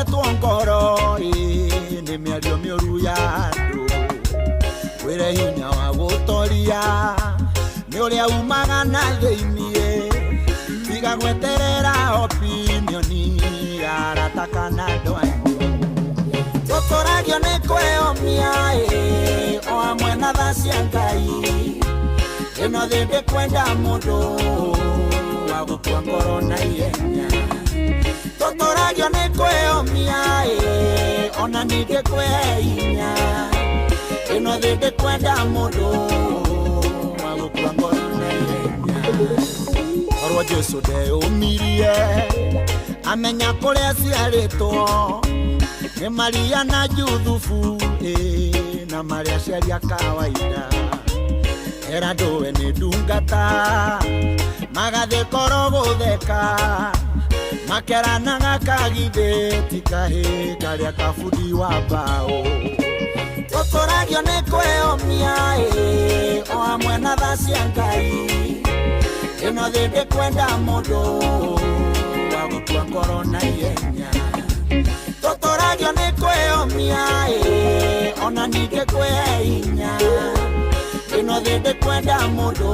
tũtũretwo ngoro nĩ mĩario mĩũru ya andũ wĩre hinya wa gũtoria nĩ ũrĩa umaga na thĩiniĩ tiga gweterera opinioni ya arata kana andũ anyu tũtũragio nĩ kwĩyomia o hamwe na tha cia Ngai ĩno thĩ ndĩkwenda mũndũ wa gũkua ngoro na ihenya tũtũragio nĩ kwĩyomia ona ningĩ kwĩhe hinya ĩno thĩ ndĩkwenda mũndũ wa gũkua ngoro na ihenya korwo Jesũ ndeyũmirie amenya kũrĩa ciarĩtwo nĩ Maria na Juthufu na marĩa ciaria kawaida era ndũwe nĩ ndungata magathĩ koro gũtheka makeranaga kagithĩ ti kahĩ karĩa kabundi wa mbaũ tũtũragio nĩ kwĩyomia o hamwe na tha cia Ngai ĩno thĩ ndĩkwenda mũndũ wa gũkua ngoro na ihenya tũtũragio nĩ kwĩyomia ona ningĩ kwĩhe hinya ĩno thĩ ndĩkwenda mũndũ